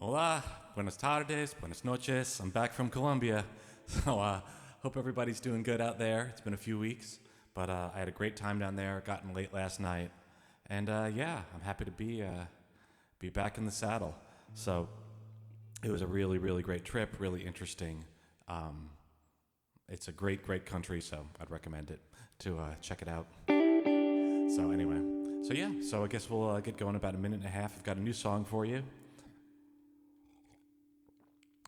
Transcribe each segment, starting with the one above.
Hola, buenas tardes, buenas noches. I'm back from Colombia. So, hope everybody's doing good out there. It's been a few weeks, but I had a great time down there. Got in late last night, and yeah, I'm happy to be back in the saddle. So, it was a really, really great trip. Really interesting. Um, it's a great, great country, so I'd recommend it to check it out. So anyway, so yeah, so I guess we'll get going in about a minute and a half. I've got a new song for you,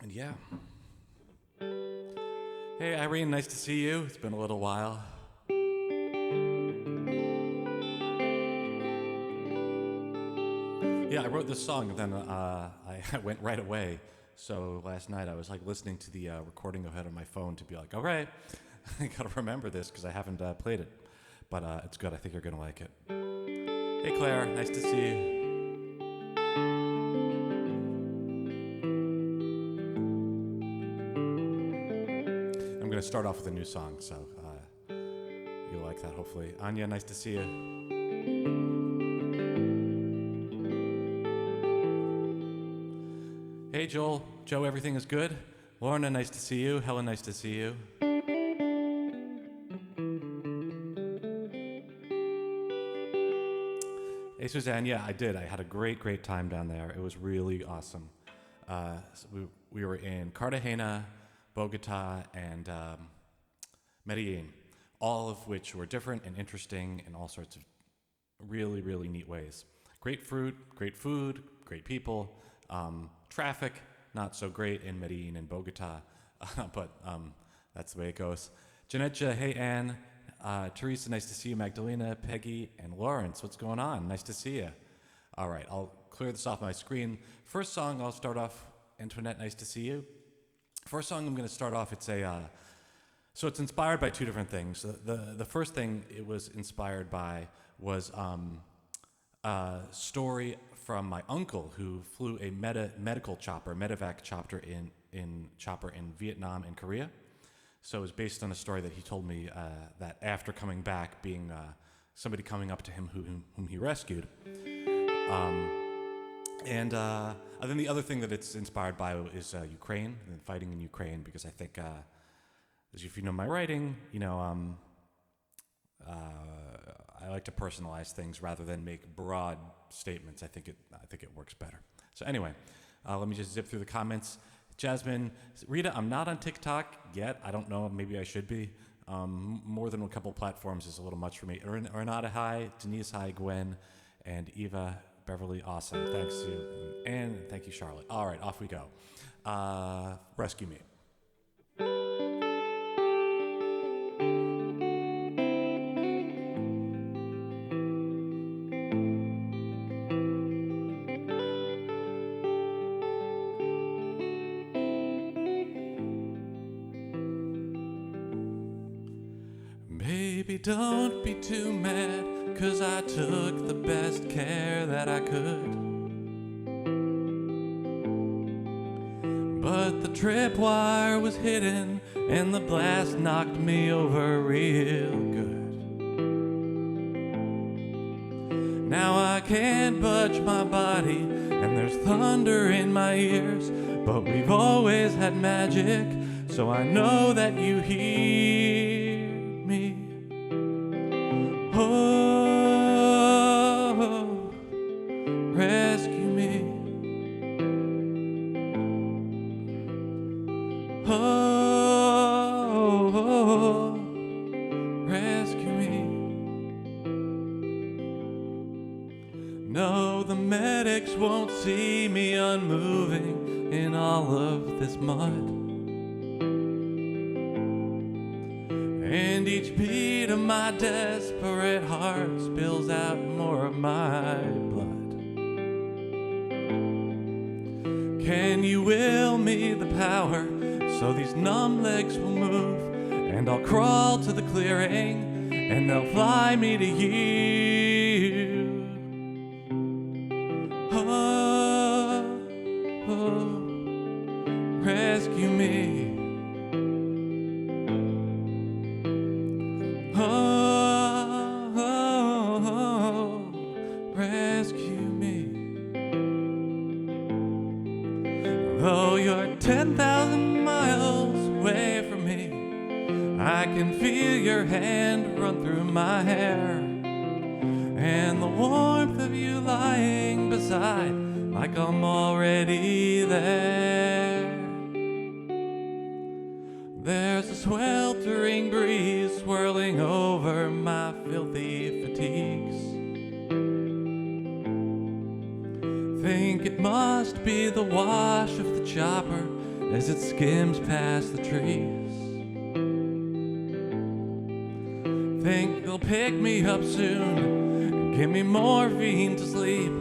and yeah. Hey Irene, nice to see you. It's been a little while. Yeah, I wrote this song and then I went right away. So last night I was like listening to the recording ahead on my phone to be like, all right, I gotta remember this because I haven't played it. But it's good. I think you're gonna like it. Hey Claire, nice to see you. I'm gonna start off with a new song, so you'll like that hopefully. Anya, nice to see you. Hey Joel, Joe, everything is good? Lorna, nice to see you. Helen, nice to see you. Hey Suzanne, yeah, I did. I had a great, great time down there. It was really awesome. We were in Cartagena, Bogota, and Medellin, all of which were different and interesting in all sorts of really, really neat ways. Great fruit, great food, great people. Traffic, not so great in Medellin and Bogota, but that's the way it goes. Janetja, hey Ann. Teresa, nice to see you. Magdalena, Peggy, and Lawrence, what's going on? Nice to see you. All right, I'll clear this off my screen. First song, I'll start off. Antoinette, nice to see you. First song I'm going to start off, so it's inspired by two different things. The first thing it was inspired by was a story from my uncle who flew a medical chopper, medevac chopper in Vietnam and Korea. So it was based on a story that he told me that after coming back, being somebody coming up to him whom he rescued. And then the other thing that it's inspired by is Ukraine and fighting in Ukraine, because I think, as if you know my writing, I like to personalize things rather than make broad statements. I think it works better. So anyway, let me just zip through the comments. Jasmine, Rita, I'm not on TikTok yet. I don't know. Maybe I should be. More than a couple platforms is a little much for me. Renata, hi. Denise, hi. Gwen, and Eva, Beverly, awesome. Thanks you, and thank you, Charlotte. All right, off we go. Rescue me. Baby, don't be too mad, 'cause I took the best care that I could. But the tripwire was hidden, and the blast knocked me over real good. Now I can't budge my body, and there's thunder in my ears, but we've always had magic, so I know that you hear me. Oh, rescue me. Oh, rescue me. No, the medics won't see me unmoving in all of this mud. And each beat of my desperate heart spills out more of my blood. Can you will me the power so these numb legs will move, and I'll crawl to the clearing and they'll fly me to you. Oh, rescue me. Oh, rescue me. you're 10,000 miles away from me. I can feel your hand run through my hair, and the warmth of you lying beside, like I'm already there. There's a sweltering breeze swirling over my filthy fatigues. Think it must be the wash of the chopper as it skims past the trees. Think they'll pick me up soon and give me morphine to sleep.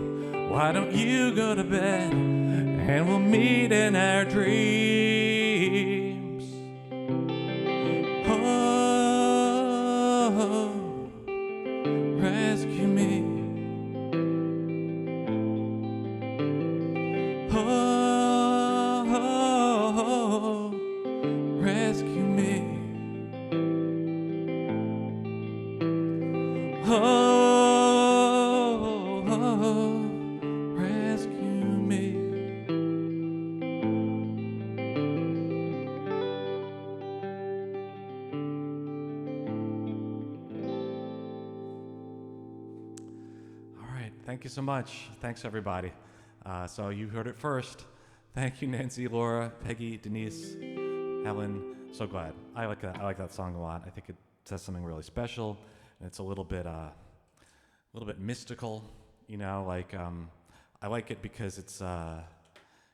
Why don't you go to bed and we'll meet in our dreams? Oh, rescue me. Oh, rescue me. Oh, rescue me. All right, thank you so much. Thanks, everybody. So you heard it first. Thank you, Nancy, Laura, Peggy, Denise, Helen. So glad. I like that song a lot. I think it says something really special. And it's a little bit mystical, you know. Like I like it because it's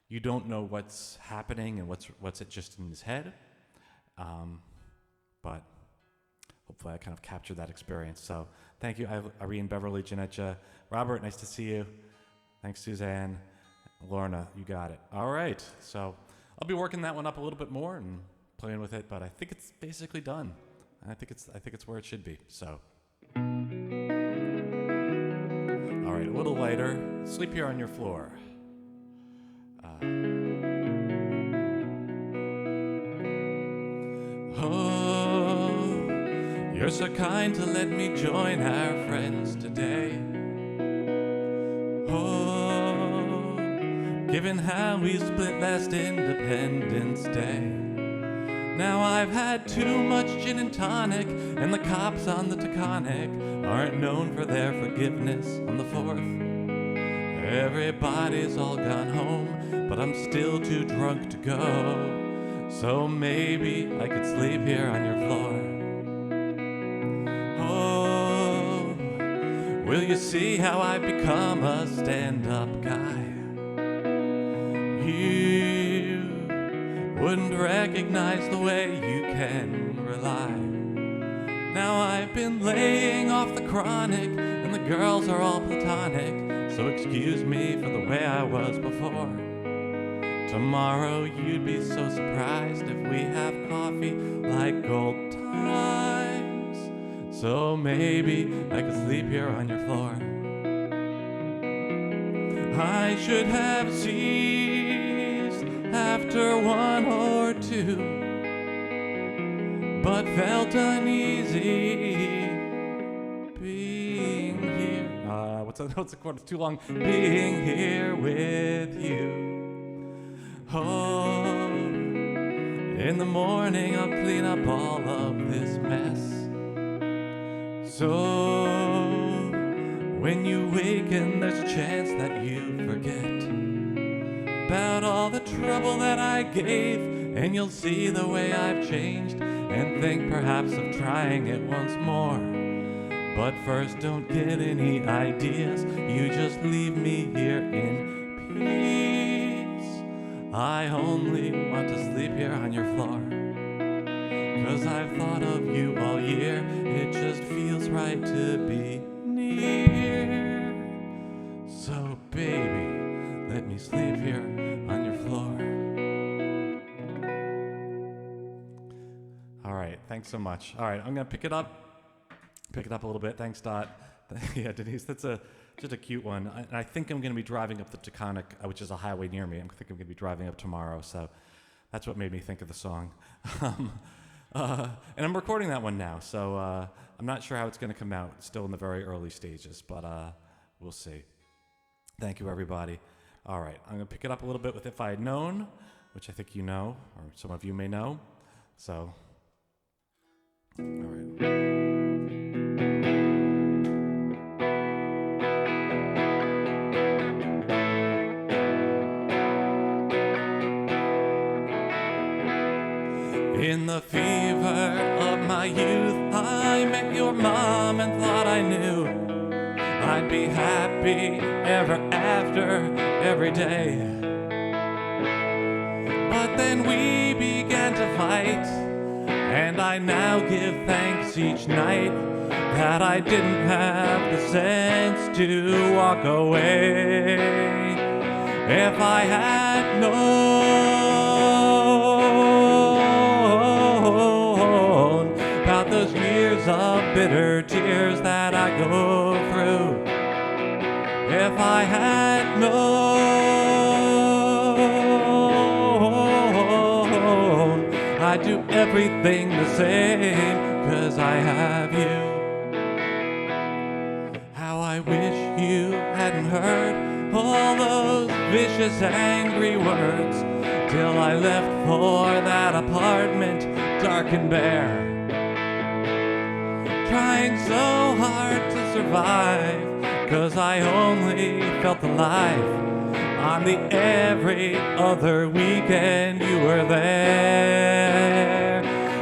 you don't know what's happening and what's it just in his head. But hopefully I kind of captured that experience. So thank you, Irene, Beverly, Janetcha, Robert. Nice to see you. Thanks, Suzanne. Lorna, you got it. All right, so I'll be working that one up a little bit more and playing with it, but I think it's basically done. I think it's where it should be. So, all right, a little lighter. Sleepier on your floor. Oh, you're so kind to let me join our friends today. Oh, given how we split last Independence Day. Now I've had too much gin and tonic, and the cops on the Taconic aren't known for their forgiveness on the 4th. Everybody's all gone home, but I'm still too drunk to go. So maybe I could sleep here on your floor. Oh, will you see how I've become a stand-up guy? You wouldn't recognize the way you can rely. Now I've been laying off the chronic, and the girls are all platonic, so excuse me for the way I was before. Tomorrow you'd be so surprised if we have coffee like old times. So maybe I could sleep here on your floor. I should have ceased after 1 or 2, but felt uneasy being here. What's the quote? It's too long. Being here with you. Oh, in the morning I'll clean up all of this mess. So when you waken, there's a chance that you forget about all the trouble that I gave, and you'll see the way I've changed and think perhaps of trying it once more. But first, don't get any ideas, you just leave me here in peace. I only want to sleep here on your floor, 'cause I've thought of you all year. It just feels right to be near. So baby, let me sleep here on your floor. All right, thanks so much. All right, I'm gonna pick it up a little bit. Thanks, Dot. Yeah, Denise, that's just a cute one. I think I'm going to be driving up the Taconic, which is a highway near me. I think I'm going to be driving up tomorrow, so that's what made me think of the song. And I'm recording that one now, so I'm not sure how it's going to come out. It's still in the very early stages, but we'll see. Thank you, everybody. All right, I'm going to pick it up a little bit with If I Had Known. which I think you know, or some of you may know. So, all right. In the fever of my youth, I met your mom and thought I knew I'd be happy ever after every day. But then we began to fight, and I now give thanks each night that I didn't have the sense to walk away. If I had known about those years of bitter tears that I go through, if I had known, I'd do everything the same, 'cause I have you. How I wish you hadn't heard all those vicious, angry words till I left for that apartment dark and bare, trying so hard to survive, 'cause I only felt alive on the every other weekend you were there.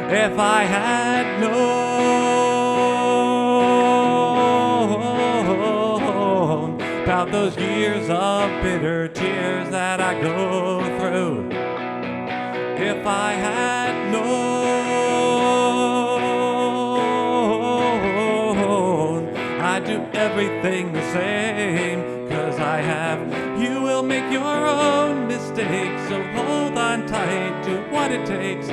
If I had known about those years of bitter tears that I go through, if I had known, I'd do everything the same, 'cause I have. You will make your own mistakes, so hold on tight to what it takes.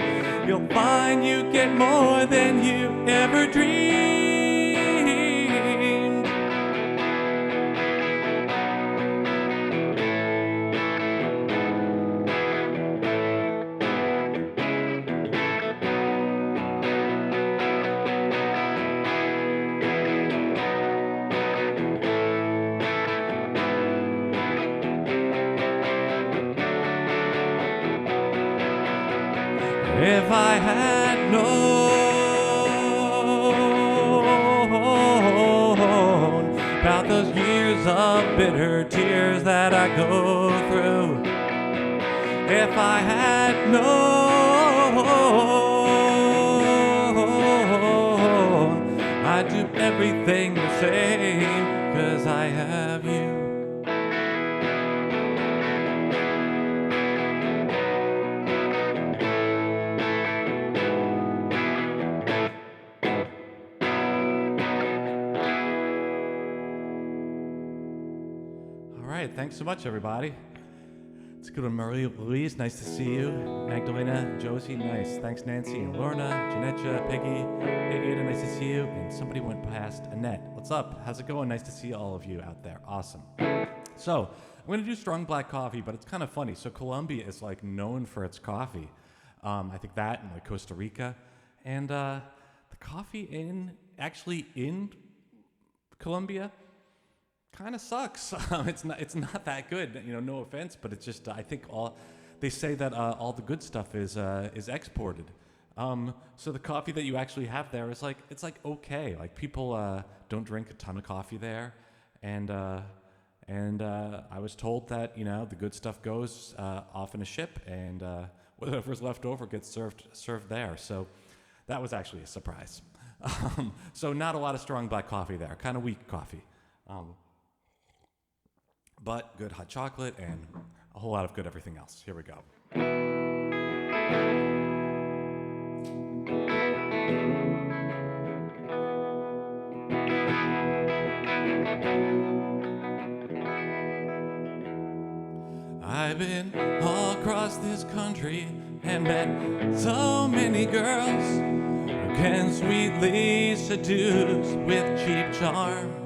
You'll find you get more than you ever dreamed. If I had known about those years of bitter tears that I go through, if I had known, I'd do everything the same, 'cause I have you. Thanks so much, everybody. It's a good one, Marie Louise. Nice to see you. Magdalena, Josie, nice. Thanks, Nancy and Lorna, Janetcha, Peggy, Ada, nice to see you. And somebody went past, Annette. What's up? How's it going? Nice to see all of you out there. Awesome. So, I'm going to do strong black coffee, but it's kind of funny. So, Colombia is like known for its coffee. I think that and like Costa Rica. And the coffee in Colombia kind of sucks. It's not that good, no offense, but it's just I think they say that all the good stuff is exported. So the coffee that you actually have there is it's okay. Like people don't drink a ton of coffee there, and I was told that the good stuff goes off in a ship, and whatever's left over gets served there. So that was actually a surprise. So not a lot of strong black coffee there, kind of weak coffee. But good hot chocolate and a whole lot of good everything else. Here we go. I've been all across this country and met so many girls who can sweetly seduce with cheap charm.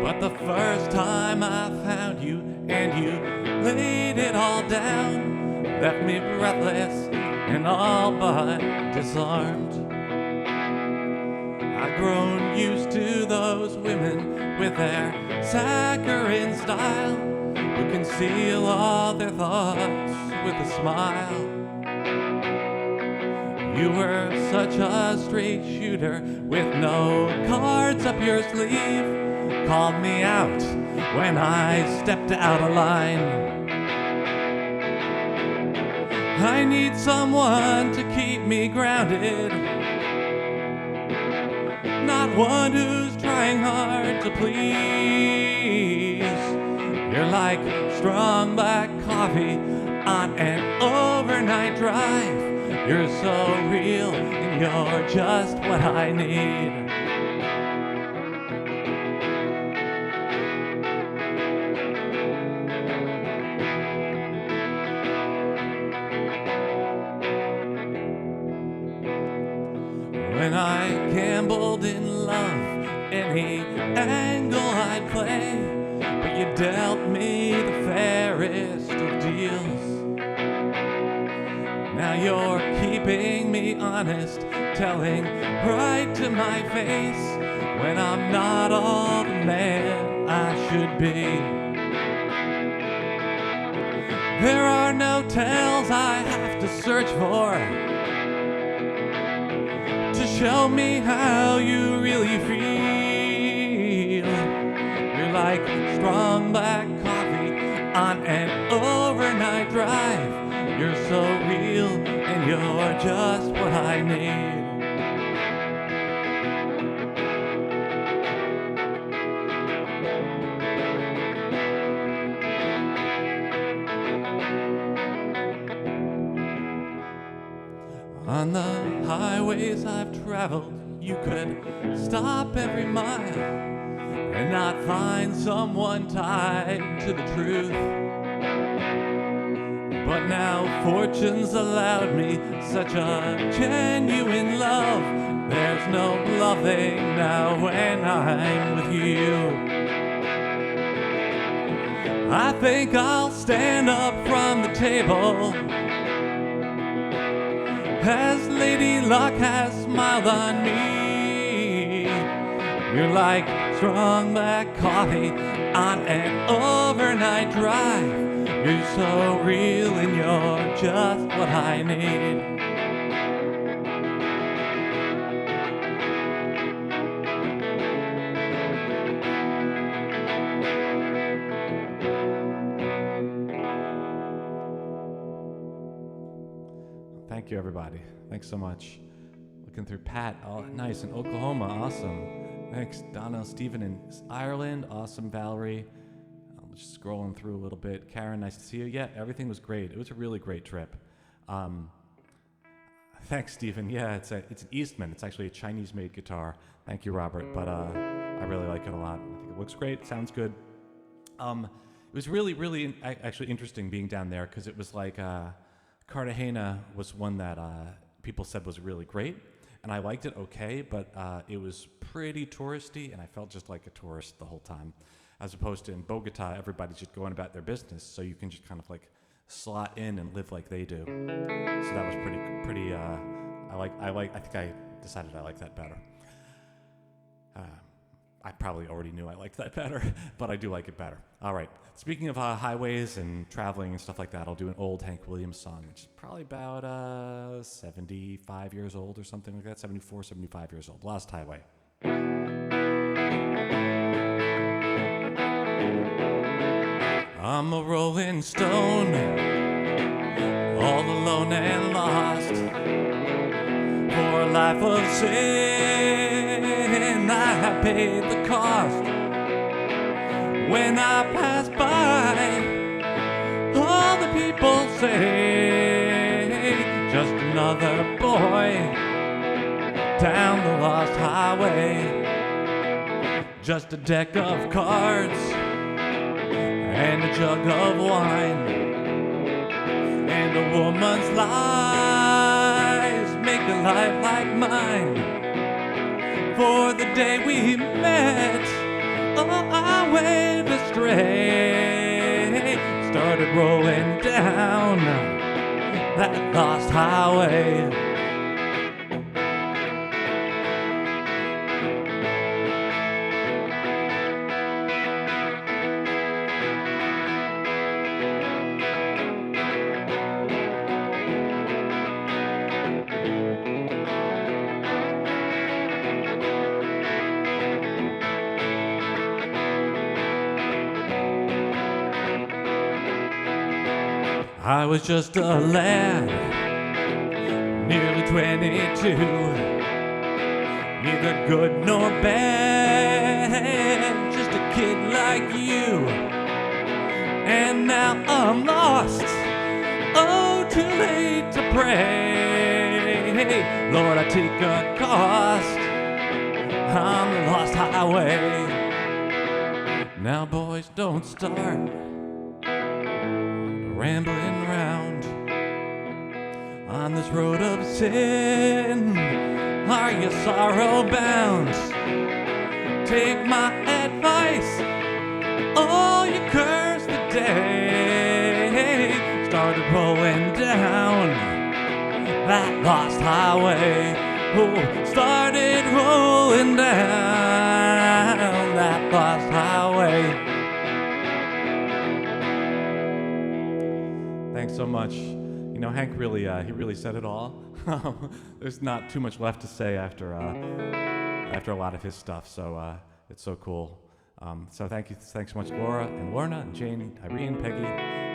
But the first time I found you and you laid it all down, left me breathless and all but disarmed. I've grown used to those women with their saccharine style, who conceal all their thoughts with a smile. You were such a straight shooter with no cards up your sleeve. Called me out when I stepped out of line. I need someone to keep me grounded, not one who's trying hard to please. You're like strong black coffee on an overnight drive. You're so real and you're just what I need. When I gambled in love, any angle I'd play, but you dealt me the fairest of deals. Now you're keeping me honest, telling right to my face when I'm not all the man I should be. There are no tells I have to search for to show me how you really feel. You're like strong black coffee on an overnight drive. You're so real and you're just what I need. On the highways I've traveled, you could stop every mile and not find someone tied to the truth. But now fortune's allowed me such a genuine love. There's no bluffing now when I'm with you. I think I'll stand up from the table as Lady Luck has smiled on me. You're like strong black coffee on an overnight drive. You're so real and you're just what I need. Thank you, everybody. Thanks so much. Looking through Pat. Oh, nice. In Oklahoma. Awesome. Thanks. Donna, Stephen in Ireland. Awesome. Valerie. I'm just scrolling through a little bit. Karen, nice to see you. Yeah, everything was great. It was a really great trip. Thanks, Stephen. Yeah, it's an Eastman. It's actually a Chinese-made guitar. Thank you, Robert. But I really like it a lot. I think it looks great. Sounds good. It was really, really actually interesting being down there because it was like Cartagena was one that people said was really great, and I liked it okay, but it was pretty touristy, and I felt just like a tourist the whole time, as opposed to in Bogota, everybody's just going about their business, so you can just kind of like slot in and live like they do. So that was pretty. I think I decided I like that better. I probably already knew I liked that better, but I do like it better. All right. Speaking of highways and traveling and stuff like that, I'll do an old Hank Williams song, which is probably about 75 years old or something like that, 74, 75 years old. Lost Highway. I'm a rolling stone, all alone and lost, for a life of sin. I paid the cost. When I pass by, all the people say, just another boy down the lost highway. Just a deck of cards and a jug of wine, and a woman's lies make a life like mine. For the day we met, I went astray, started rolling down that lost highway. I was just a lad, nearly 22, neither good nor bad, just a kid like you. And now I'm lost, oh, too late to pray. Lord, I take a cost on the lost highway. Now, boys, don't start rambling round on this road of sin. Are you sorrow bound? Take my advice, oh, you curse the day started rolling down that lost highway. Oh, started rolling down that lost highway. Thanks so much. You know, Hank really, he really said it all. There's not too much left to say after a lot of his stuff, so it's so cool. So thanks so much, Laura and Lorna and Jane, Irene, Peggy,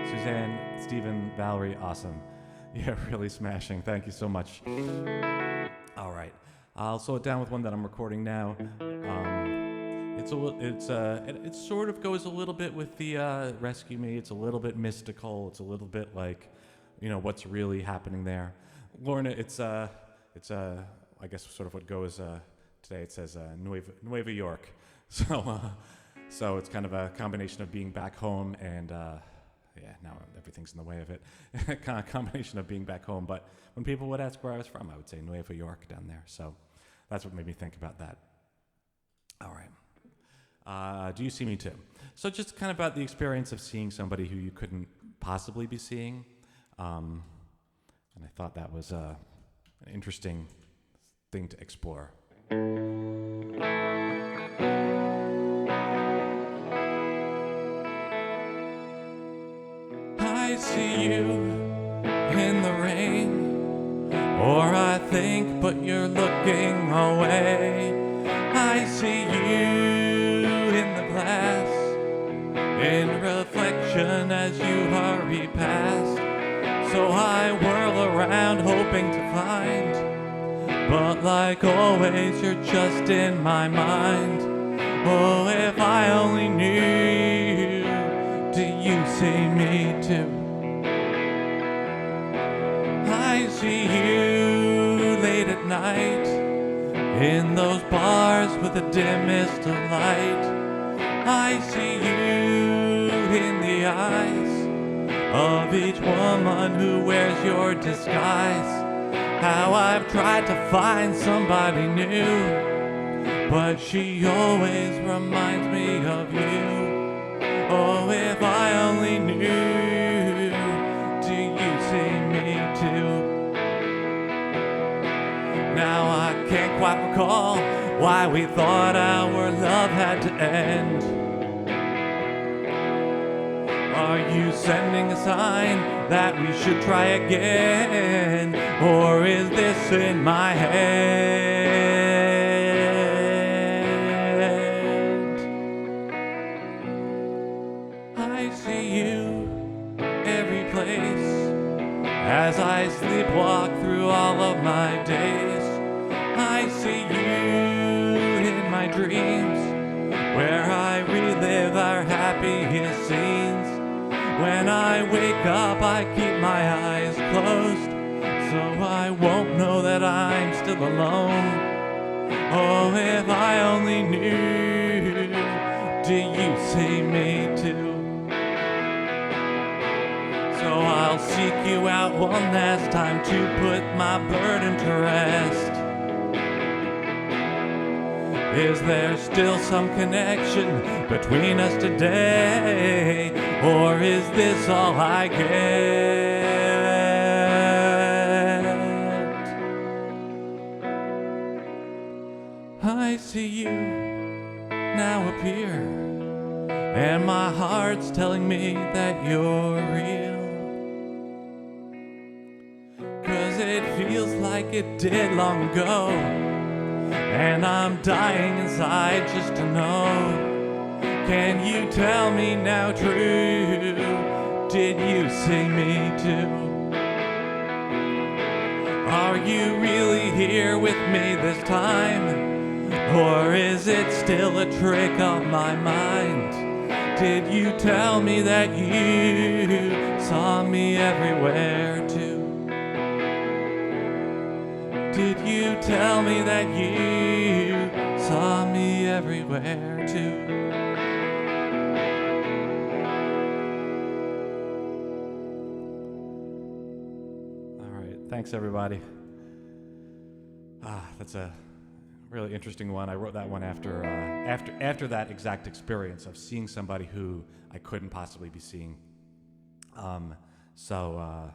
Suzanne, Stephen, Valerie, awesome. Yeah, really smashing. Thank you so much. All right, I'll slow it down with one that I'm recording now. It sort of goes a little bit with the Rescue Me. It's a little bit mystical. It's a little bit like, you know, what's really happening there. Lorna, it's I guess sort of what goes today. It says Nueva York. So it's kind of a combination of being back home and now everything's in the way of it. Kind of combination of being back home. But when people would ask where I was from, I would say Nueva York down there. So that's what made me think about that. All right. Do you see me too? So just kind of about the experience of seeing somebody who you couldn't possibly be seeing. And I thought that was an interesting thing to explore. I see you in the rain, or I think, but you're looking away. I see you in the glass, in reflection as you hurry past. So I whirl around hoping to find, but like always you're just in my mind. Oh, if I only knew, do you see me too? I see you late at night, in those bars with the dimmest of light. I see you in the eyes of each woman who wears your disguise. How I've tried to find somebody new, but she always reminds me of you. Oh, if I only knew, do you see me too? Now I can't quite recall why we thought our love had to end. Are you sending a sign that we should try again? Or is this in my head? I see you every place as I sleepwalk through all of my days. I see you in my dreams, where I relive our happiest scenes. When I wake up, I keep my eyes closed, so I won't know that I'm still alone. Oh, if I only knew, do you see me too? So I'll seek you out one last time to put my burden to rest. Is there still some connection between us today? Or is this all I get? I see you now appear, and my heart's telling me that you're real. 'Cause it feels like it did long ago, and I'm dying inside just to know. Can you tell me now true? Do did you sing me to? Are you really here with me this time? Or is it still a trick of my mind? Did you tell me that you saw me everywhere too? Did you tell me that you saw me everywhere too? Thanks, everybody. That's a really interesting one. I wrote that one after that exact experience of seeing somebody who I couldn't possibly be seeing. So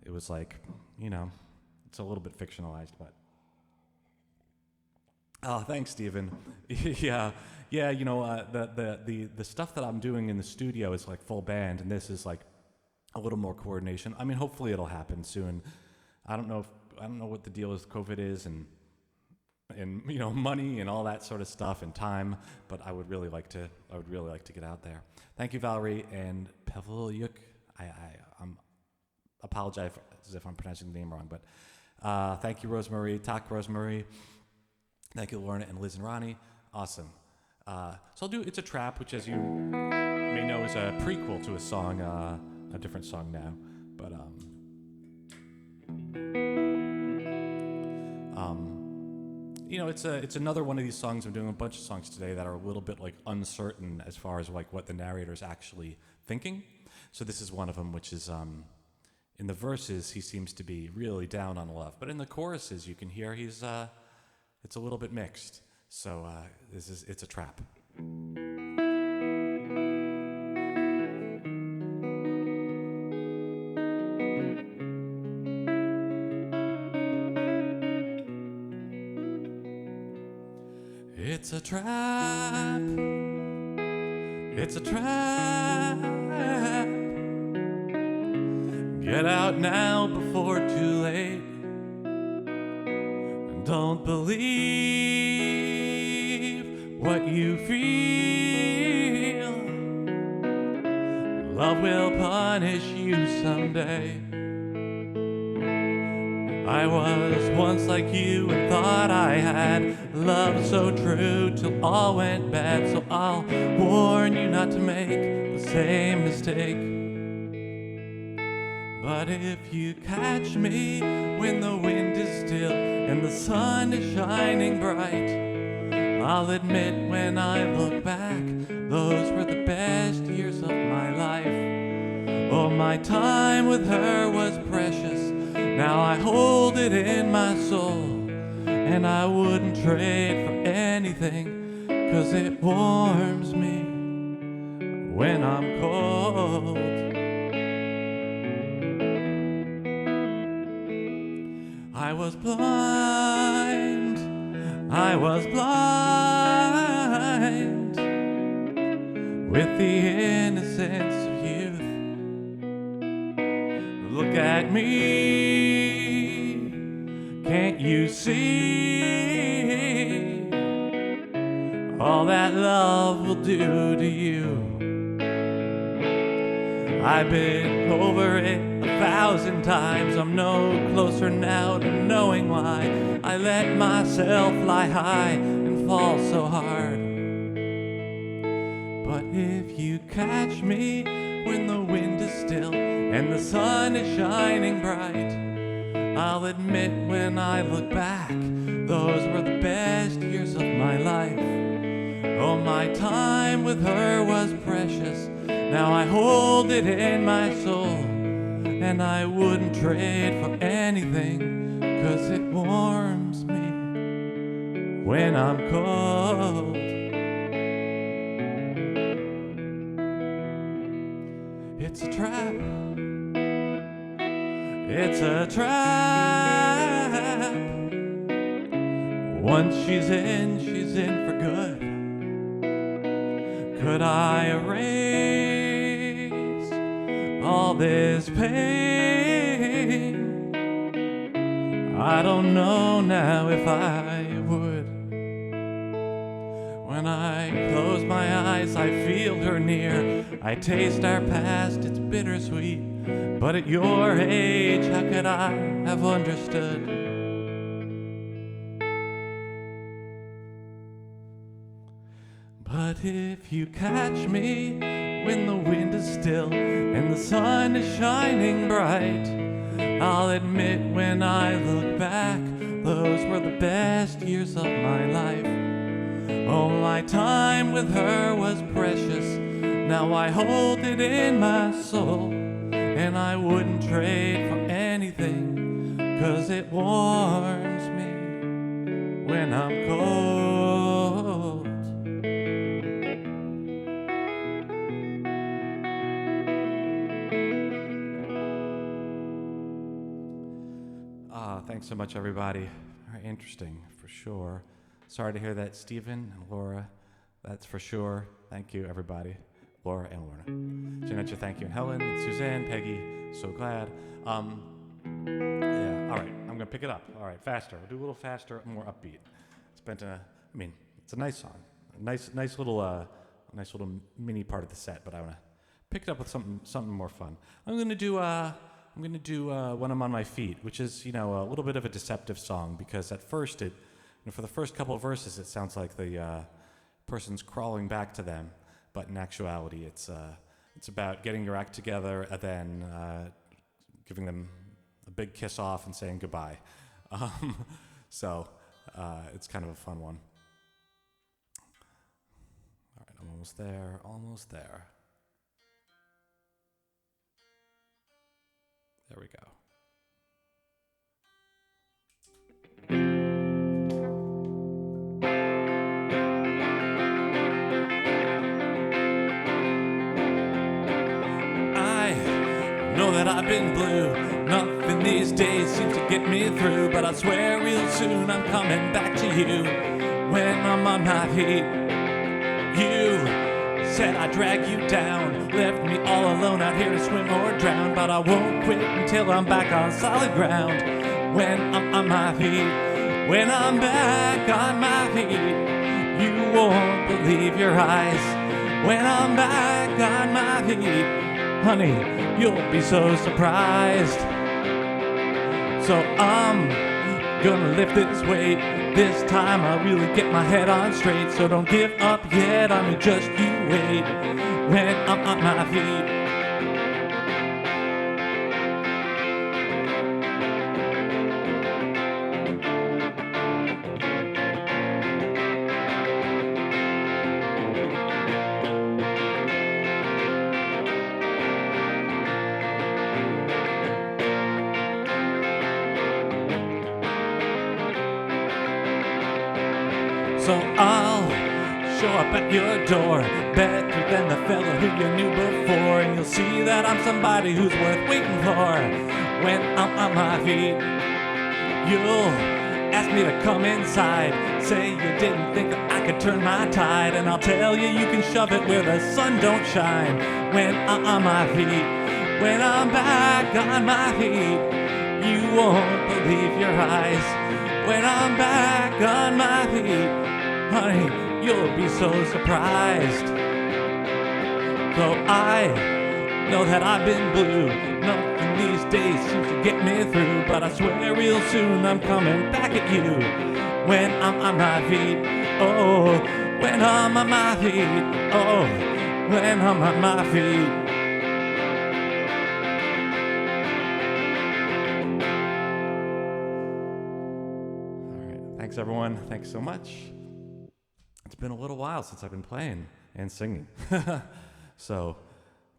it was like, it's a little bit fictionalized, but. Oh, thanks, Stephen. yeah. The stuff that I'm doing in the studio is like full band, and this is like a little more coordination. I mean, hopefully it'll happen soon. I don't know what the deal with COVID is and money and all that sort of stuff and time, but I would really like to get out there. Thank you, Valerie and Pevelyuk. I'm apologize if I'm pronouncing the name wrong, but thank you, Rosemary, Tak Rosemary. Thank you, Lorna and Liz and Ronnie. Awesome. So I'll do It's a Trap, which, as you may know, is a prequel to a song, a different song now, but it's another one of these songs. I'm doing a bunch of songs today that are a little bit like uncertain as far as like what the narrator's actually thinking. So this is one of them, which is in the verses he seems to be really down on love, but in the choruses you can hear he's it's a little bit mixed. So It's a Trap. It's a trap, it's a trap. Get out now before too late. Don't believe what you feel. Love will punish you someday. I was once like you and thought I had love so true till all went bad. So I'll warn you not to make the same mistake. But if you catch me when the wind is still and the sun is shining bright, I'll admit when I look back, those were the best years of my life. Oh, my time with her was precious. Now I hold it in my soul, and I wouldn't trade for anything, 'cause it warms me when I'm cold. I was blind with the innocence of youth. Look at me, can't you see all that love will do to you? I've been over it 1,000 times. I'm no closer now to knowing why I let myself fly high and fall so hard. But if you catch me when the wind is still and the sun is shining bright, I'll admit when I look back, those were the best years of my life. Oh, my time with her was precious. Now I hold it in my soul, and I wouldn't trade for anything, 'cause it warms me when I'm cold. It's a trap. It's a trap. Once she's in for good. Could I erase all this pain? I don't know now if I would. When I close my eyes, I feel her near. I taste our past, it's bittersweet. But at your age, how could I have understood? But if you catch me when the wind is still and the sun is shining bright, I'll admit when I look back, those were the best years of my life. Oh, my time with her was precious. Now I hold it in my soul, and I wouldn't trade for anything, 'cause it warms me when I'm cold. Thanks so much, everybody. Very interesting, for sure. Sorry to hear that, Stephen and Laura. That's for sure. Thank you, everybody. Laura and Lorna. Jeanette, thank you. And Helen, Suzanne, Peggy, so glad. Yeah, all right. I'm going to pick it up. All right, faster. We'll do a little faster, more upbeat. It's a nice song. A nice little mini part of the set, but I want to pick it up with something more fun. I'm going to do When I'm on My Feet, which is, a little bit of a deceptive song, because at first for the first couple of verses, it sounds like the person's crawling back to them, but in actuality, it's about getting your act together and then giving them a big kiss off and saying goodbye. So it's kind of a fun one. All right, I'm almost there. There we go. I know that I've been blue. Nothing these days seems to get me through, but I swear real soon I'm coming back to you when I'm on my feet. You said I'd drag you down, left me all alone out here to swim or drown, but I won't quit until I'm back on solid ground. When I'm on my feet, when I'm back on my feet, you won't believe your eyes. When I'm back on my feet, honey, you'll be so surprised. So I'm gonna lift this weight. This time I really get my head on straight. So don't give up yet, just you wait. When I'm on my feet, so I'll show up at your door, better than the fella who you knew before, and you'll see that I'm somebody who's worth waiting for. When I'm on my feet, you'll ask me to come inside, say you didn't think that I could turn my tide, and I'll tell you you can shove it where the sun don't shine. When I'm on my feet, when I'm back on my feet, you won't believe your eyes. When I'm back on my feet, honey, you'll be so surprised. So I know that I've been blue. Nothing these days seems to get me through, but I swear real soon I'm coming back at you. When I'm on my feet, oh, when I'm on my feet, oh, when I'm on my feet. All right, thanks everyone. Thanks so much. It's been a little while since I've been playing and singing. So,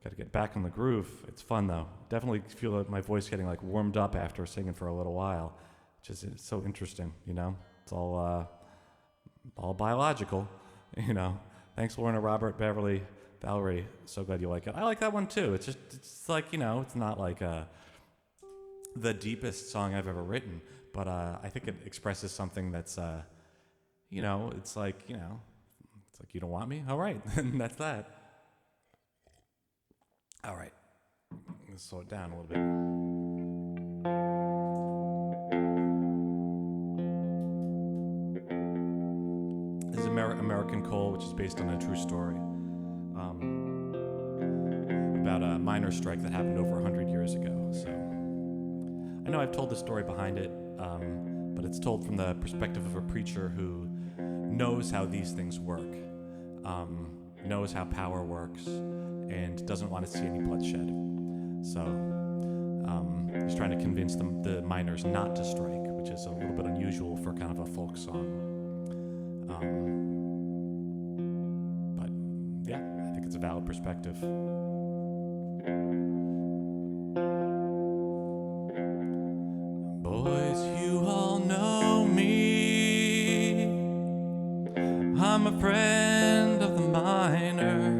got to get back in the groove. It's fun though. Definitely feel like my voice getting like warmed up after singing for a little while, which is so interesting, It's all biological, Thanks, Lorna, Robert, Beverly, Valerie. So glad you like it. I like that one too. It's like, it's not like the deepest song I've ever written, but I think it expresses something that's it's like you don't want me? All right, that's that. All right, let's slow it down a little bit. This is American Coal, which is based on a true story. about a miners' strike that happened over 100 years ago. So I know I've told the story behind it, but it's told from the perspective of a preacher who knows how these things work, knows how power works, and doesn't want to see any bloodshed. So he's trying to convince the miners not to strike, which is a little bit unusual for kind of a folk song. But yeah, I think it's a valid perspective. Boys, you all know me. I'm a friend of the miner.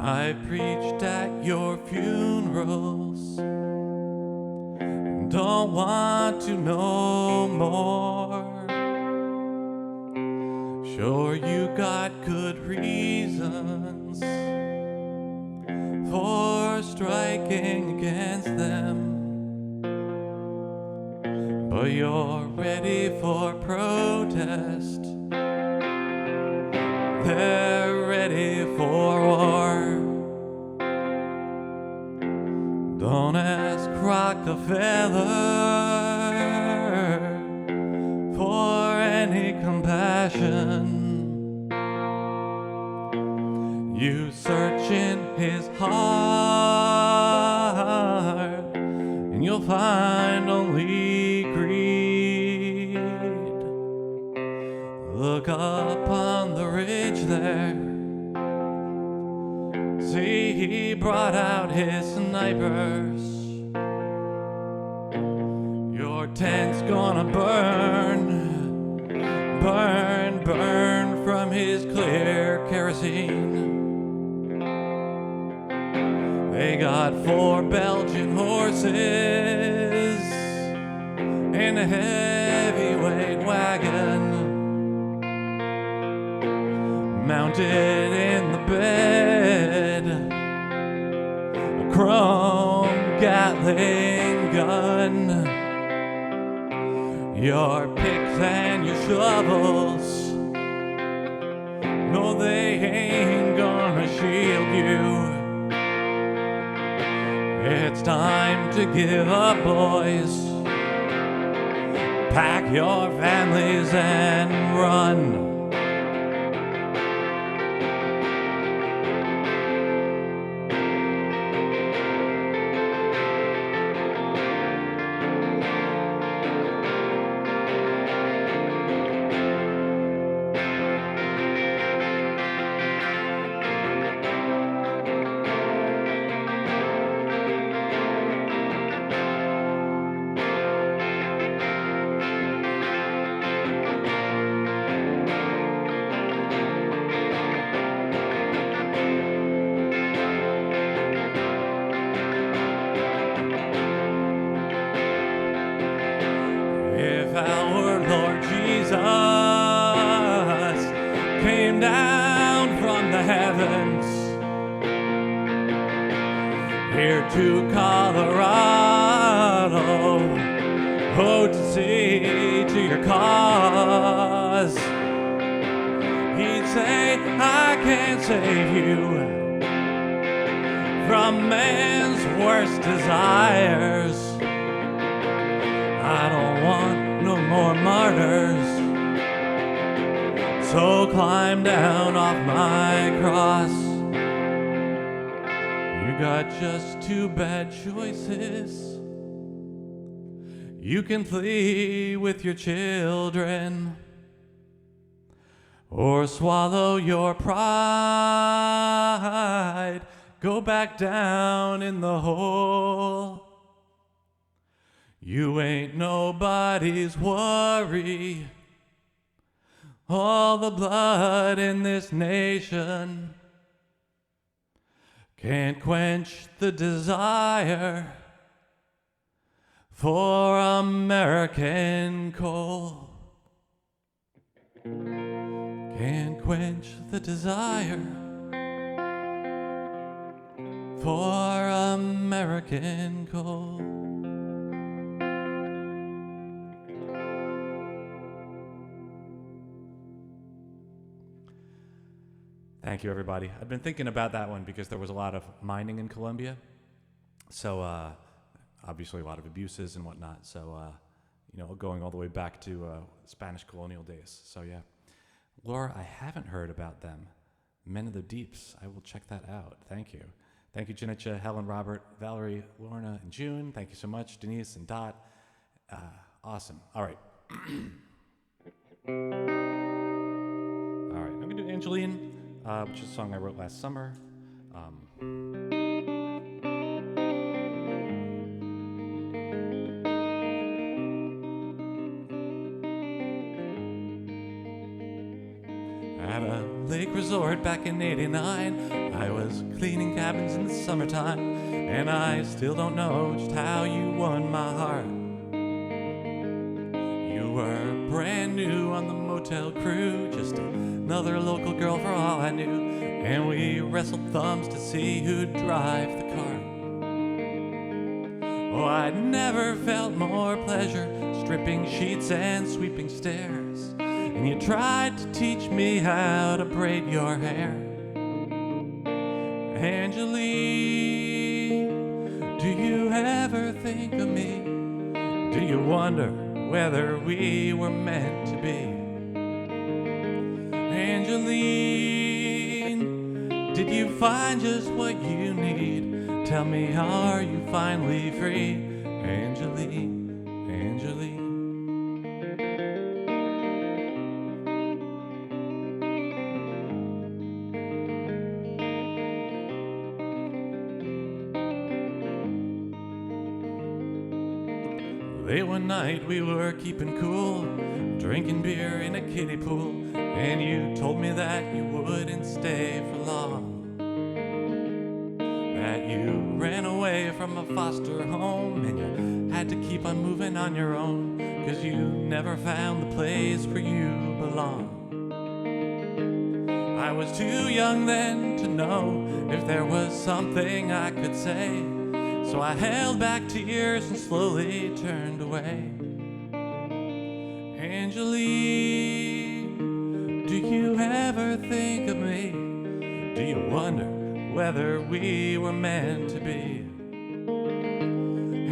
I preached at your funerals. Don't want to know more. Sure, you got good reasons for striking against them, but you're ready for protest. They're ready for war. Don't ask Rockefeller for any compassion. You search in his heart, and you'll find only greed. Look up on the ridge there. See, he brought out his snipers. Your tent's gonna burn, burn, burn from his clear kerosene. They got 4 Belgian horses and a heavyweight wagon, mounted in the bed, a chrome Gatling gun. Your picks and your shovels, no, they ain't gonna shield you. It's time to give up, boys. Pack your families and run. If our Lord Jesus came down from the heavens here to Colorado, oh, to see to your cause, he'd say, I can't save you from man's worst desires. I don't want no more martyrs, so climb down off my cross. You got just 2 bad choices. You can flee with your children, or swallow your pride, go back down in the hole. You ain't nobody's worry. All the blood in this nation can't quench the desire for American coal. Can't quench the desire for American coal. Thank you. Thank you, everybody. I've been thinking about that one because there was a lot of mining in Colombia. So, obviously, a lot of abuses and whatnot. So, going all the way back to Spanish colonial days. So, yeah. Laura, I haven't heard about them. Men of the Deeps. I will check that out. Thank you. Thank you, Janicha, Helen, Robert, Valerie, Lorna, and June. Thank you so much. Denise and Dot. Awesome. All right. All right. I'm going to do Angeline, which is a song I wrote last summer. At a lake resort back in '89, I was cleaning cabins in the summertime, and I still don't know just how you won my heart. You were brand new on the motel crew, just another local girl for all I knew, and we wrestled thumbs to see who'd drive the car. Oh, I'd never felt more pleasure stripping sheets and sweeping stairs, and you tried to teach me how to braid your hair. Angeline, do you ever think of me? Do you wonder whether we were meant to be? Angeline, did you find just what you need? Tell me, are you finally free? Angeline, Angeline. Late one night we were keeping cool, drinking beer in a kiddie pool, and you told me that you wouldn't stay for long, that you ran away from a foster home and you had to keep on moving on your own, 'cause you never found the place where you belong. I was too young then to know if there was something I could say, so I held back tears and slowly turned away. Angeline, do you ever think of me? Do you wonder whether we were meant to be?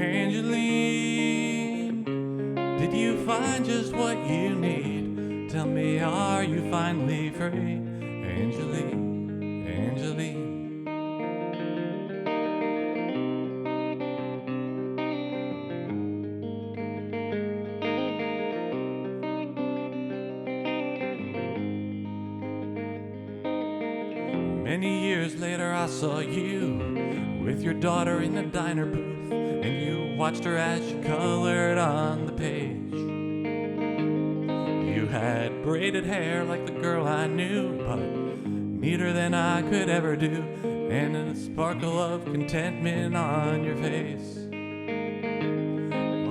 Angeline, did you find just what you need? Tell me, are you finally free? Angeline, Angeline. Many years later I saw you with your daughter in a diner booth, and you watched her as she colored on the page. You had braided hair like the girl I knew, but neater than I could ever do, and a sparkle of contentment on your face.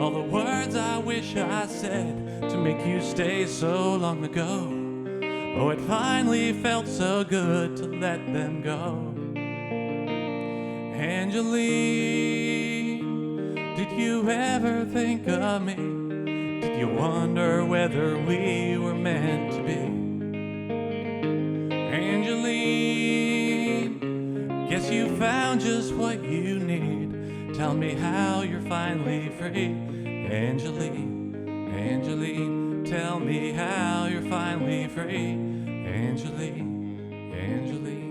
All the words I wish I said to make you stay so long ago, oh, it finally felt so good to let them go. Angeline, did you ever think of me? Did you wonder whether we were meant to be? Angeline, guess you found just what you need. Tell me how you're finally free. Angeline, Angeline, tell me how you're finally free. Angeline, Angeline.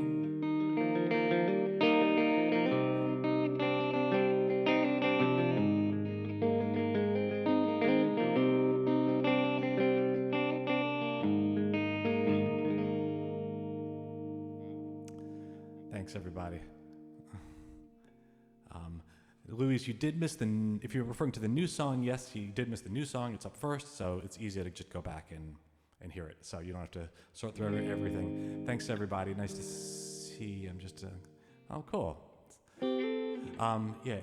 Thanks, everybody. Louise, you did miss if you're referring to the new song, yes, you did miss the new song. It's up first, so it's easy to just go back and hear it. So you don't have to sort through everything. Thanks, everybody. Nice to see you. I'm just, oh, cool. Yeah,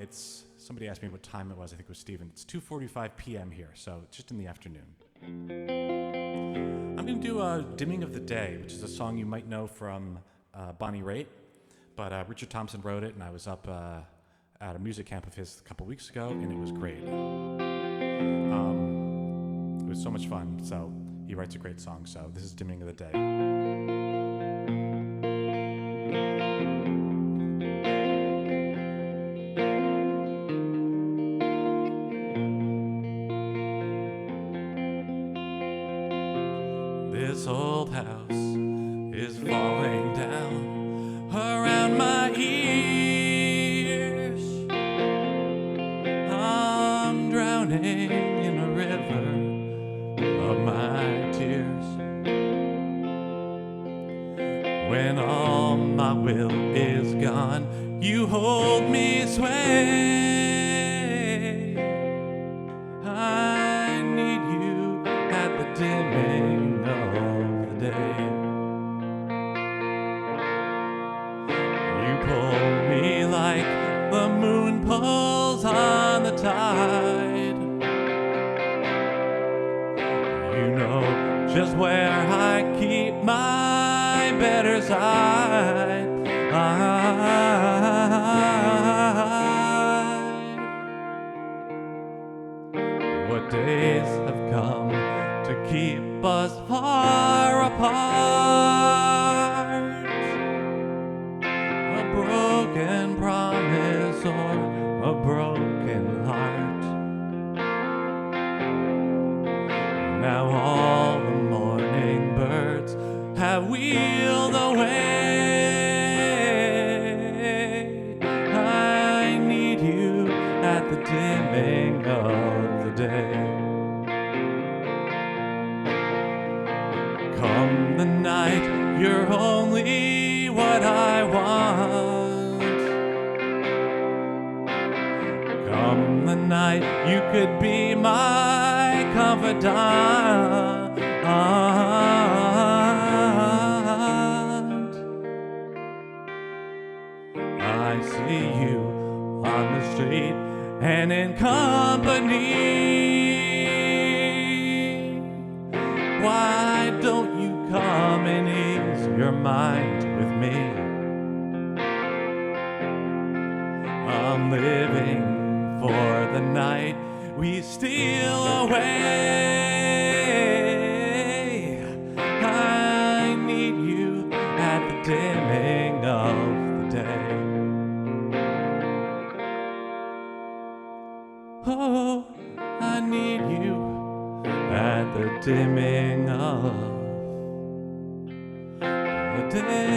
somebody asked me what time it was. I think it was Steven. It's 2:45 p.m. here, so it's just in the afternoon. I'm going to do Dimming of the Day, which is a song you might know from Bonnie Raitt, but Richard Thompson wrote it, and I was up at a music camp of his a couple weeks ago, and it was great. It was so much fun, so he writes a great song, so this is Dimming of the Day. drowning in a river of my tears. When all my will is gone, you hold me sway. I need you at the dimming of the day. You pull me like the moon pulls on the tide. You know just where I keep my better side. What days have come to keep us far apart? A broken promise or a broken heart. Now all the morning birds have wheeled away. I need you at the dimming of the day. Come the night, you're only what I want. Come the night, you could be my confidant. I see you on the street and in company. Why don't you come and ease your mind with me? I'm living for the night we steal away. I need you at the dimming of the day. Oh, I need you at the dimming of the day.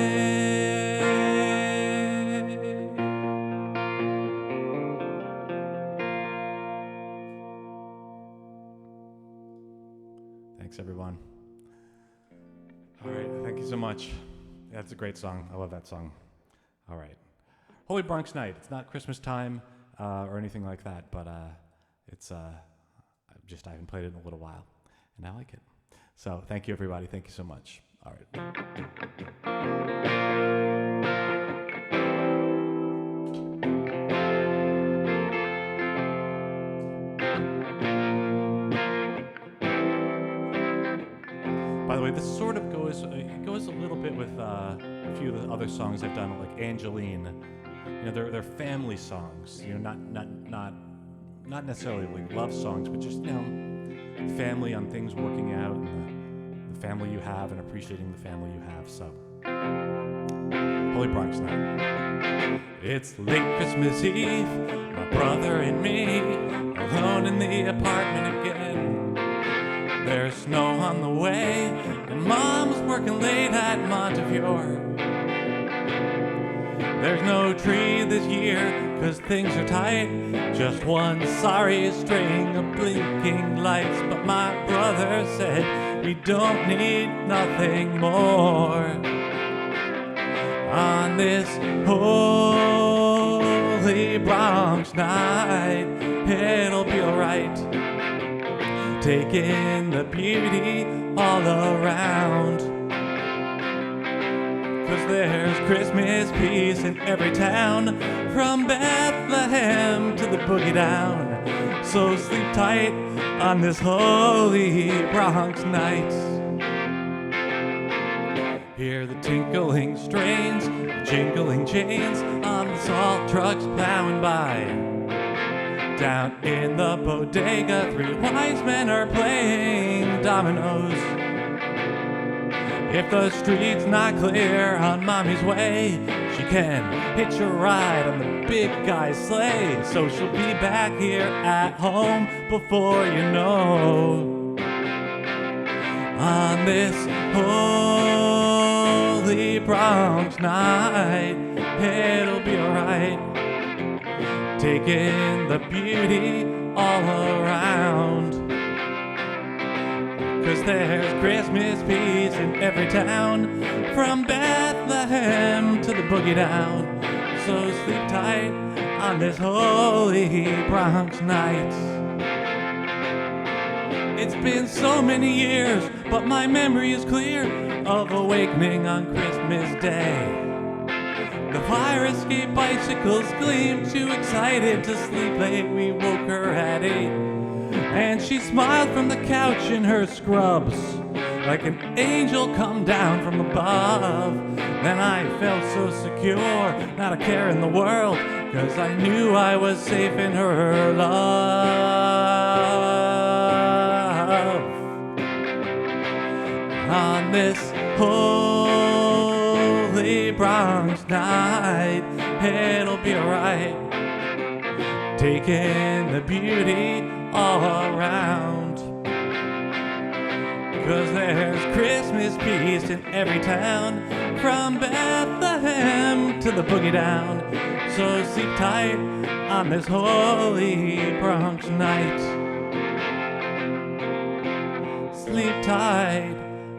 Thanks, everyone. All right, thank you so much. Yeah, it's a great song. I love that song. All right. Holy Bronx Night. It's not Christmas time or anything like that, but it's I haven't played it in a little while, and I like it. So thank you, everybody. Thank you so much. All right. By the way, this sort of goes a little bit with a few of the other songs I've done, like Angeline. You know, they're family songs. You know, not necessarily like love songs, but just, you know, family on things working out, and the family you have, and appreciating the family you have. So, Holy Bronx Night. It's late Christmas Eve, my brother and me, alone in the apartment again. There's snow on the way, and Mom's working late at Montefiore. There's no tree this year, 'cause things are tight. Just one sorry string of blinking lights. But my brother said we don't need nothing more. On this holy Bronx night, it'll be alright. Take in the beauty all around. 'Cause there's Christmas peace in every town, from Bethlehem to the boogie down. So sleep tight on this holy Bronx night. Hear the tinkling strains, the jingling chains on the salt trucks plowing by. Down in the bodega, 3 wise men are playing dominoes. If the street's not clear on Mommy's way, she can hitch a ride on the big guy's sleigh. So she'll be back here at home before you know. On this holy Bronx night, it'll be alright. Take in the beauty all around. 'Cause there's Christmas peace in every town, from Bethlehem to the boogie down. So sleep tight on this holy Bronx night. It's been so many years, but my memory is clear of awakening on Christmas Day. The fire escape bicycles gleamed, too excited to sleep late. We woke her at 8, and she smiled from the couch in her scrubs, like an angel come down from above. Then I felt so secure, not a care in the world, 'cause I knew I was safe in her love. On this holy Bronx night, it'll be alright, taking the beauty all around. 'Cause there's Christmas peace in every town, from Bethlehem to the boogie down. So sleep tight on this holy Bronx night. Sleep tight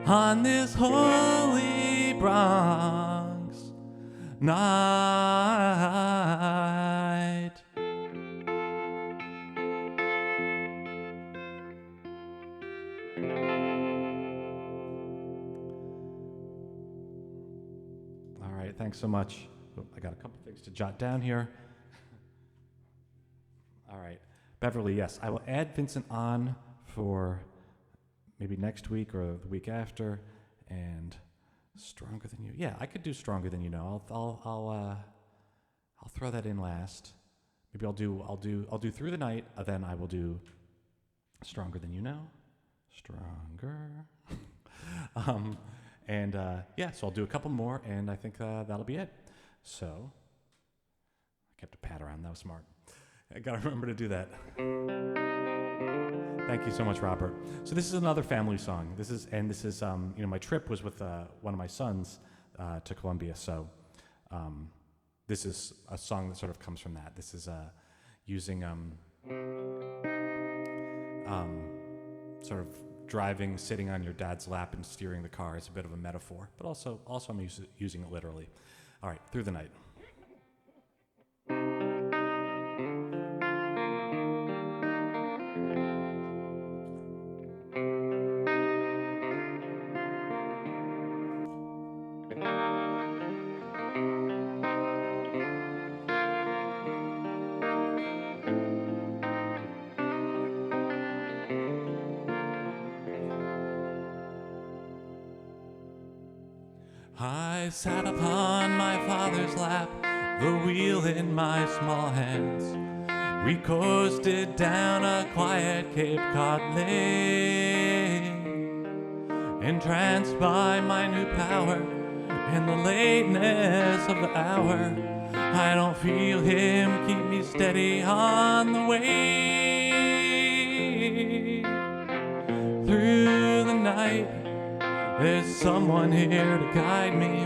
on this holy Bronx night. All right, thanks so much. Oh, I got a couple things to jot down here. All right, Beverly, yes, I will add Vincent on for maybe next week or the week after, and Stronger Than You. Yeah, I could do Stronger Than You Know. I'll throw that in last. Maybe I'll do Through the Night, then I will do Stronger Than You Know. Stronger. Yeah, so I'll do a couple more, and I think that'll be it. So I kept a pad around. That was smart. I gotta remember to do that. Thank you so much, Robert. So this is another family song. This is my trip was with one of my sons to Colombia. So this is a song that sort of comes from that. This is using sort of driving, sitting on your dad's lap and steering the car is a bit of a metaphor, but also I'm using it literally. All right, Through the Night. I sat upon my father's lap, the wheel in my small hands. We coasted down a quiet Cape Cod lane, entranced by my new power and the lateness of the hour. I don't feel him keep me steady on the way. Through the night, there's someone here to guide me.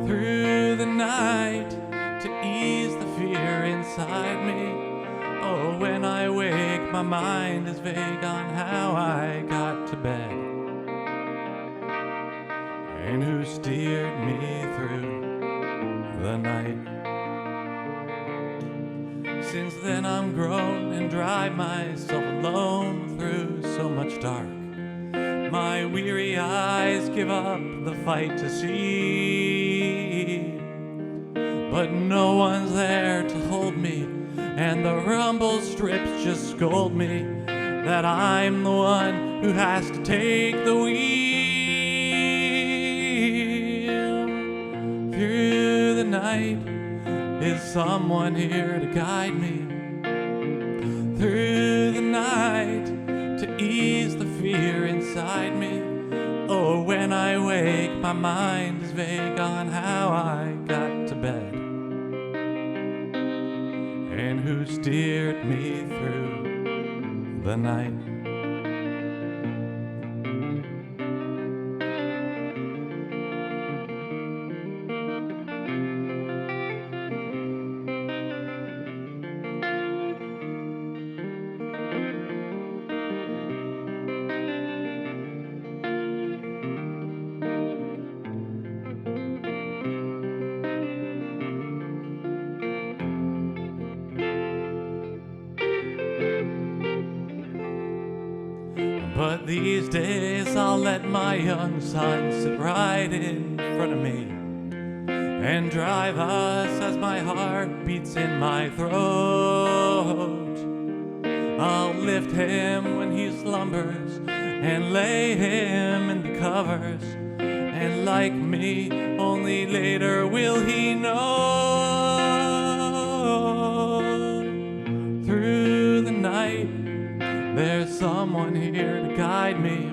Through the night, to ease the fear inside me. Oh, when I wake, my mind is vague on how I got to bed, and who steered me through the night. Since then I'm grown and drive myself alone through so much dark. My weary eyes give up the fight to see, but no one's there to hold me, and the rumble strips just scold me that I'm the one who has to take the wheel. Through the night, is someone here to guide me? Through the night, to ease the fear inside me. Oh, when I wake, my mind is vague on how I got to bed, and who steered me through the night. these days I'll let my young son sit right in front of me and drive us as my heart beats in my throat. I'll lift him when he slumbers and lay him in the covers, and like me, only later will he know. Through the night, there's someone here to guide me.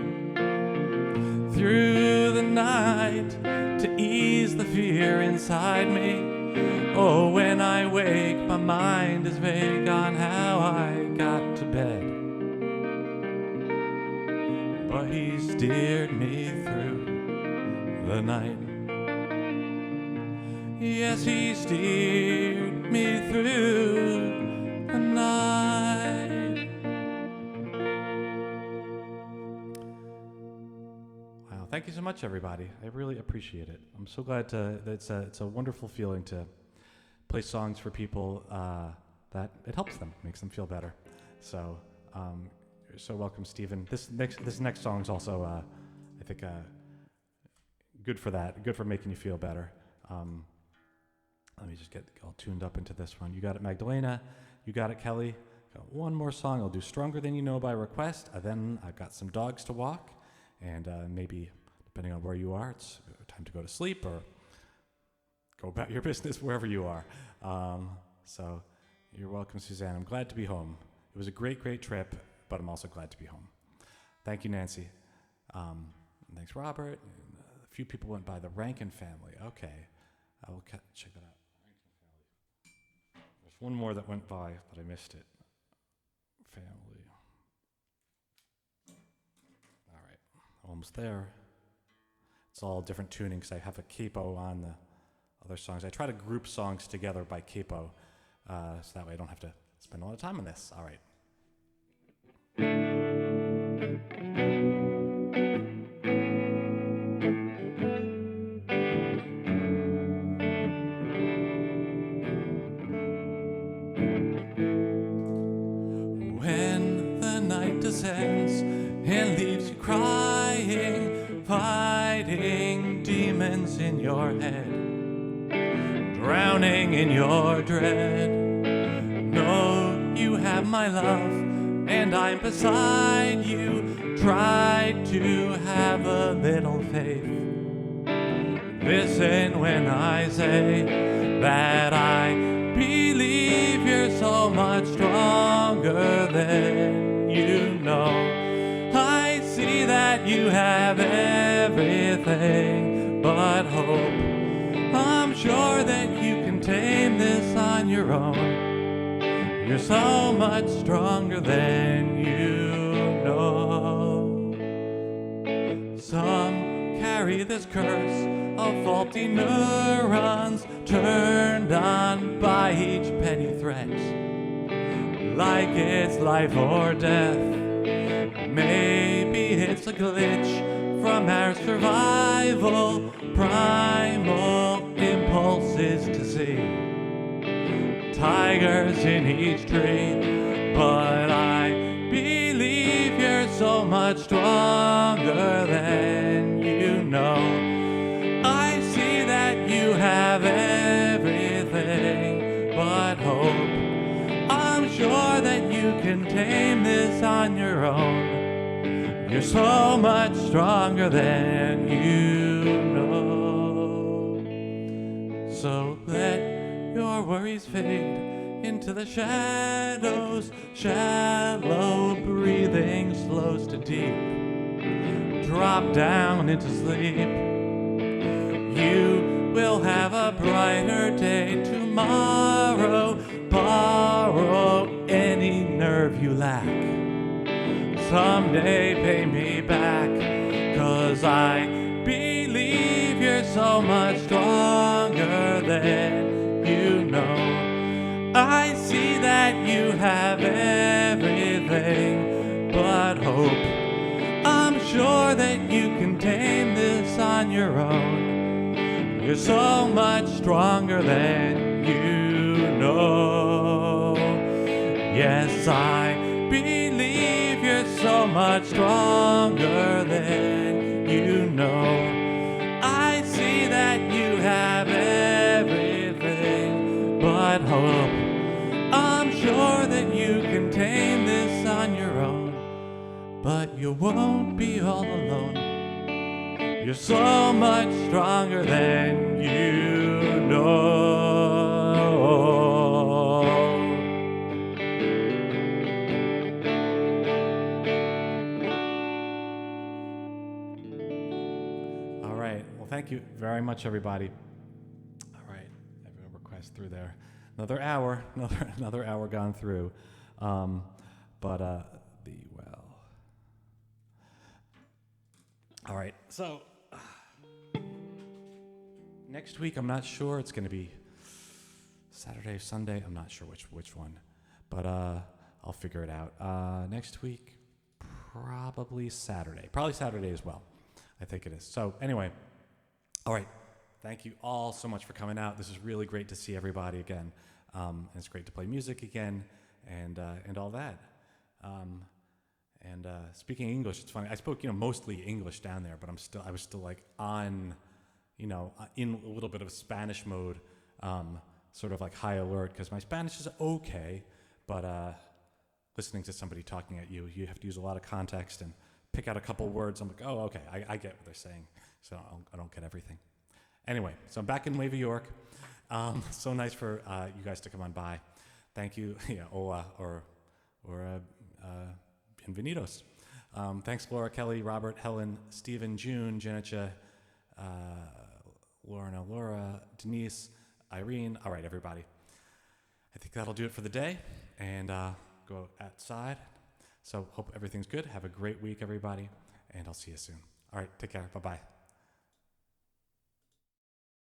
Through the night, to ease the fear inside me. Oh, when I wake, my mind is vague on how I got to bed. But he steered me through the night. Yes, he steered me through the night. Wow, thank you so much, everybody. I really appreciate it. I'm so glad it's a wonderful feeling to play songs for people that it helps them, makes them feel better. So you're so welcome, Stephen. This next song is also, I think, good for that, good for making you feel better. Let me just get all tuned up into this one. You got it, Magdalena. You got it, Kelly. Got one more song. I'll do Stronger Than You Know by request. Then I've got some dogs to walk, and maybe, depending on where you are, it's time to go to sleep or go about your business wherever you are. So you're welcome, Suzanne. I'm glad to be home. It was a great, great trip, but I'm also glad to be home. Thank you, Nancy. Thanks, Robert. A few people went by the Rankin family. Okay. I will check that out. There's one more that went by, but I missed it. Family. All right. Almost there. It's all different tunings. I have a capo on the other songs. I try to group songs together by capo, so that way I don't have to spend a lot of time on this. All right. When the night descends and leaves you crying, fighting demons in your head, drowning in your dread, know you have my love, and I'm beside you. Try to have a little faith. Listen when I say that I believe you're so much stronger than you know. I see that you have everything but hope. I'm sure that you can tame this on your own. You're so much stronger than you know. Some carry this curse of faulty neurons turned on by each petty threat, like it's life or death. Maybe it's a glitch from our survival, primal impulses to see tigers in each tree. But I believe you're so much stronger than you know. I see that you have everything but hope. I'm sure that you can tame this on your own. You're so much stronger than you know. So let your worries fade into the shadows. Shallow breathing slows to deep. Drop down into sleep. You will have a brighter day tomorrow. Borrow any nerve you lack. Someday pay me back, 'cause I believe you're so much stronger than you know. I see that you have everything but hope. I'm sure that you can tame this on your own. You're so much stronger than you know. Yes, I believe you're so much stronger than you know. I see that you have everything but hope. I'm sure that you can tame this on your own, but you won't be all alone. You're so much stronger than you know. All right. Well, thank you very much, everybody. All right. Every request through there. Another hour. Another hour gone through. Be well. All right. So next week, I'm not sure. It's going to be Saturday, Sunday. I'm not sure which one, but I'll figure it out. Next week, probably Saturday. Probably Saturday as well. I think it is. So anyway, all right. Thank you all so much for coming out. This is really great to see everybody again. And it's great to play music again and all that. Speaking English, it's funny. I spoke, mostly English down there, but I was still like on, in a little bit of a Spanish mode, sort of like high alert, because my Spanish is okay, but listening to somebody talking at you, you have to use a lot of context and pick out a couple words. I'm like, oh, okay, I get what they're saying, so I don't get everything. Anyway, so I'm back in Nueva York. So nice for you guys to come on by. Thank you, hola, or bienvenidos. Thanks, Laura, Kelly, Robert, Helen, Stephen, June, Janica, Laura, Denise, Irene. All right, everybody. I think that'll do it for the day, and go outside. So hope everything's good. Have a great week, everybody, and I'll see you soon. All right, take care. Bye-bye.